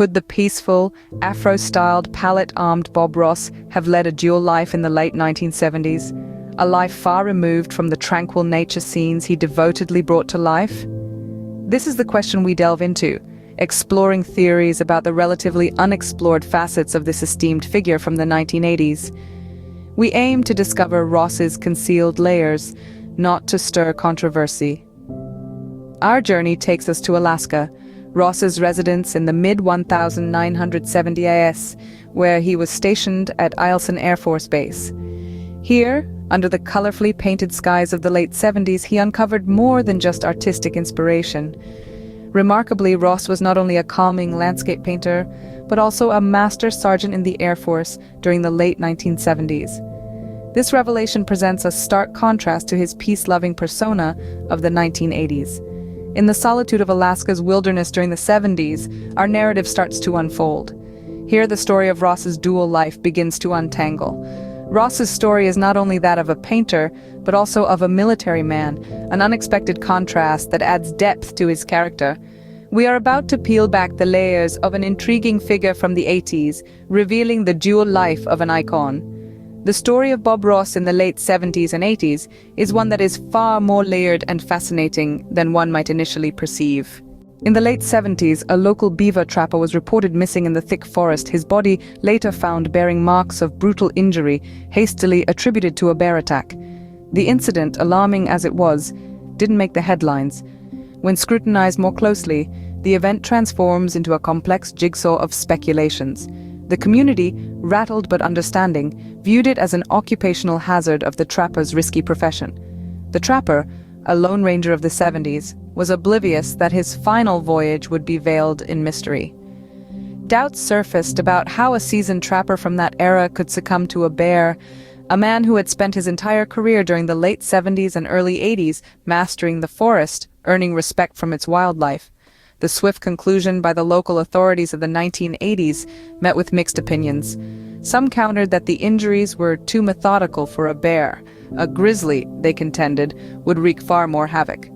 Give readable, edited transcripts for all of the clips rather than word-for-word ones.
Could the peaceful, Afro-styled, palette-armed Bob Ross have led a dual life in the late 1970s? A life far removed from the tranquil nature scenes he devotedly brought to life? This is the question we delve into, exploring theories about the relatively unexplored facets of this esteemed figure from the 1980s. We aim to discover Ross's concealed layers, not to stir controversy. Our journey takes us to Alaska, Ross's residence in the mid-1970s, where he was stationed at Eielson Air Force Base. Here, under the colorfully painted skies of the late 70s, he uncovered more than just artistic inspiration. Remarkably, Ross was not only a calming landscape painter, but also a master sergeant in the Air Force during the late 1970s. This revelation presents a stark contrast to his peace-loving persona of the 1980s. In the solitude of Alaska's wilderness during the 70s, our narrative starts to unfold. Here, the story of Ross's dual life begins to untangle. Ross's story is not only that of a painter, but also of a military man, an unexpected contrast that adds depth to his character. We are about to peel back the layers of an intriguing figure from the 80s, revealing the dual life of an icon. The story of Bob Ross in the late 70s and 80s is one that is far more layered and fascinating than one might initially perceive. In the late 70s, a local beaver trapper was reported missing in the thick forest, his body later found bearing marks of brutal injury, hastily attributed to a bear attack. The incident, alarming as it was, didn't make the headlines. When scrutinized more closely, the event transforms into a complex jigsaw of speculations. The community, rattled but understanding, viewed it as an occupational hazard of the trapper's risky profession. The trapper, a lone ranger of the 70s, was oblivious that his final voyage would be veiled in mystery. Doubts surfaced about how a seasoned trapper from that era could succumb to a bear, a man who had spent his entire career during the late 70s and early 80s mastering the forest, earning respect from its wildlife. The swift conclusion by the local authorities of the 1980s met with mixed opinions. Some countered that the injuries were too methodical for a bear. A grizzly, they contended, would wreak far more havoc.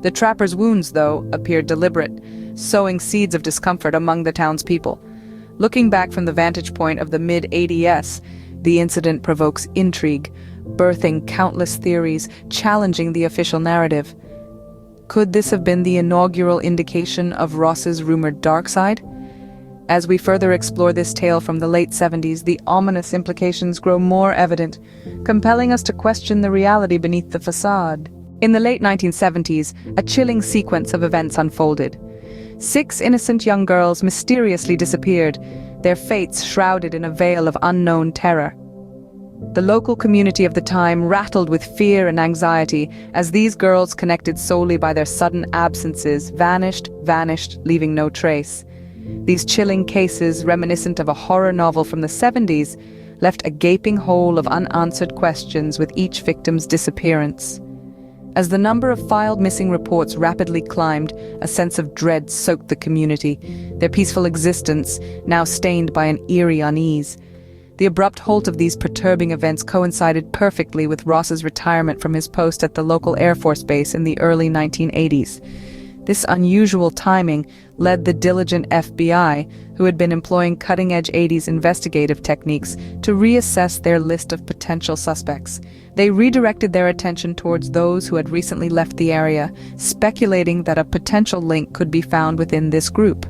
The trapper's wounds, though, appeared deliberate, sowing seeds of discomfort among the townspeople. Looking back from the vantage point of the mid-80s, the incident provokes intrigue, birthing countless theories, challenging the official narrative. Could this have been the inaugural indication of Ross's rumored dark side? As we further explore this tale from the late 70s, the ominous implications grow more evident, compelling us to question the reality beneath the facade. In the late 1970s, a chilling sequence of events unfolded. 6 innocent young girls mysteriously disappeared, their fates shrouded in a veil of unknown terror. The local community of the time rattled with fear and anxiety as these girls, connected solely by their sudden absences, vanished, leaving no trace. These chilling cases, reminiscent of a horror novel from the 70s, left a gaping hole of unanswered questions with each victim's disappearance. As the number of filed missing reports rapidly climbed, a sense of dread soaked the community, their peaceful existence now stained by an eerie unease. The abrupt halt of these perturbing events coincided perfectly with Ross's retirement from his post at the local Air Force Base in the early 1980s. This unusual timing led the diligent FBI, who had been employing cutting-edge 80s investigative techniques, to reassess their list of potential suspects. They redirected their attention towards those who had recently left the area, speculating that a potential link could be found within this group.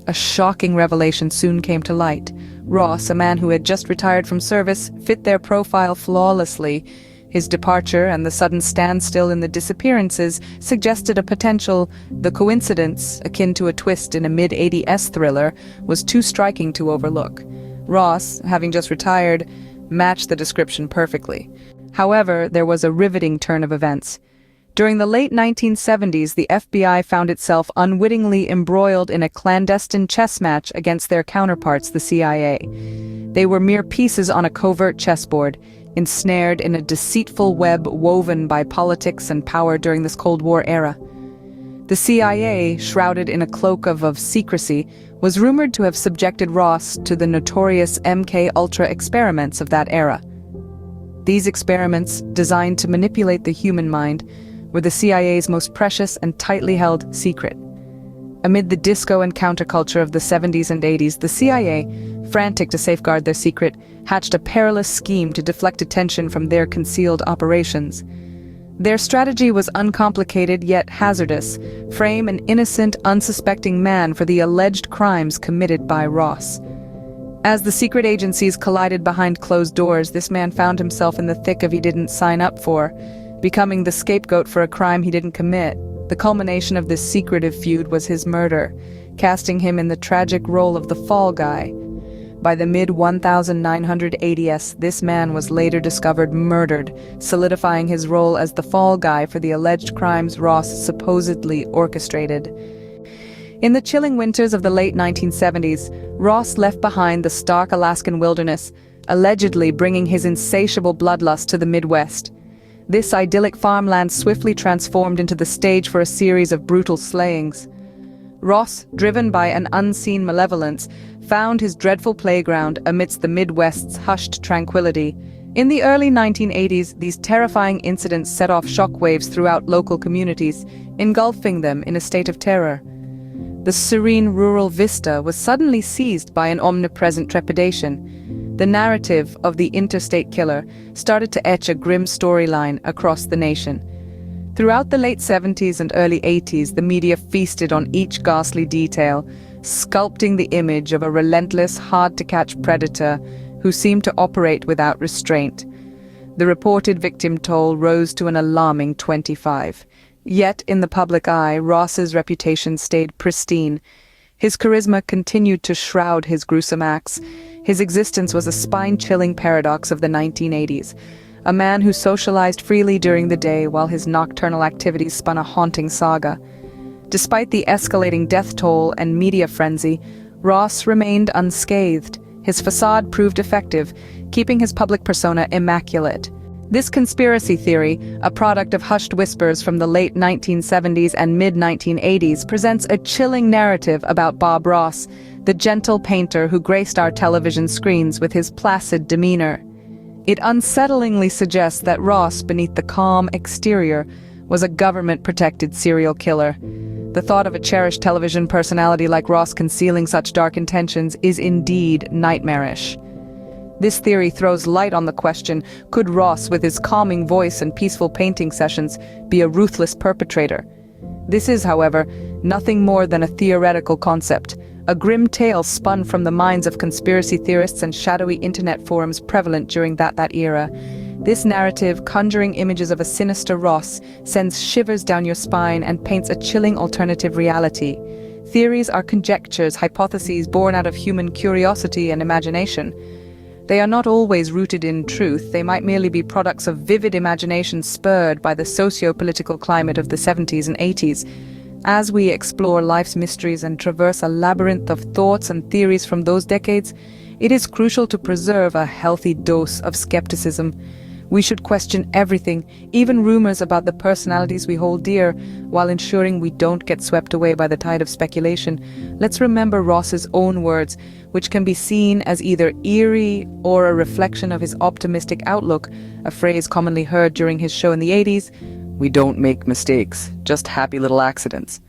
A shocking revelation soon came to light. Ross, a man who had just retired from service, fit their profile flawlessly. His departure and the sudden standstill in the disappearances suggested a potential. The coincidence, akin to a twist in a mid-80s thriller, was too striking to overlook. Ross, having just retired, matched the description perfectly. However, there was a riveting turn of events. During the late 1970s, the FBI found itself unwittingly embroiled in a clandestine chess match against their counterparts, the CIA. They were mere pieces on a covert chessboard, ensnared in a deceitful web woven by politics and power during this Cold War era. The CIA, shrouded in a cloak of secrecy, was rumored to have subjected Ross to the notorious MK-Ultra experiments of that era. These experiments, designed to manipulate the human mind, were the CIA's most precious and tightly held secret. Amid the disco and counterculture of the 70s and 80s, the CIA, frantic to safeguard their secret, hatched a perilous scheme to deflect attention from their concealed operations. Their strategy was uncomplicated yet hazardous: frame an innocent, unsuspecting man for the alleged crimes committed by Ross. As the secret agencies collided behind closed doors, this man found himself in the thick of he didn't sign up for, becoming the scapegoat for a crime he didn't commit. The culmination of this secretive feud was his murder, casting him in the tragic role of the fall guy. By the mid-1980s, this man was later discovered murdered, solidifying his role as the fall guy for the alleged crimes Ross supposedly orchestrated. In the chilling winters of the late 1970s, Ross left behind the stark Alaskan wilderness, allegedly bringing his insatiable bloodlust to the Midwest. This idyllic farmland swiftly transformed into the stage for a series of brutal slayings. Ross, driven by an unseen malevolence, found his dreadful playground amidst the Midwest's hushed tranquility. In the early 1980s, these terrifying incidents set off shockwaves throughout local communities, engulfing them in a state of terror. The serene rural vista was suddenly seized by an omnipresent trepidation. The narrative of the interstate killer started to etch a grim storyline across the nation. Throughout the late 70s and early 80s, the media feasted on each ghastly detail, sculpting the image of a relentless, hard-to-catch predator who seemed to operate without restraint. The reported victim toll rose to an alarming 25. Yet, in the public eye, Ross's reputation stayed pristine. His charisma continued to shroud his gruesome acts. His existence was a spine-chilling paradox of the 1980s. A man who socialized freely during the day while his nocturnal activities spun a haunting saga. Despite the escalating death toll and media frenzy, Ross remained unscathed. His facade proved effective, keeping his public persona immaculate. This conspiracy theory, a product of hushed whispers from the late 1970s and mid-1980s, presents a chilling narrative about Bob Ross, the gentle painter who graced our television screens with his placid demeanor. It unsettlingly suggests that Ross, beneath the calm exterior, was a government-protected serial killer. The thought of a cherished television personality like Ross concealing such dark intentions is indeed nightmarish. This theory throws light on the question, could Ross, with his calming voice and peaceful painting sessions, be a ruthless perpetrator? This is, however, nothing more than a theoretical concept, a grim tale spun from the minds of conspiracy theorists and shadowy internet forums prevalent during that era. This narrative, conjuring images of a sinister Ross, sends shivers down your spine and paints a chilling alternative reality. Theories are conjectures, hypotheses born out of human curiosity and imagination. They are not always rooted in truth. They might merely be products of vivid imagination spurred by the socio-political climate of the 70s and 80s. As we explore life's mysteries and traverse a labyrinth of thoughts and theories from those decades, it is crucial to preserve a healthy dose of skepticism. We should question everything, even rumors about the personalities we hold dear, while ensuring we don't get swept away by the tide of speculation. Let's remember Ross's own words, which can be seen as either eerie or a reflection of his optimistic outlook, a phrase commonly heard during his show in the 80s. "We don't make mistakes, just happy little accidents."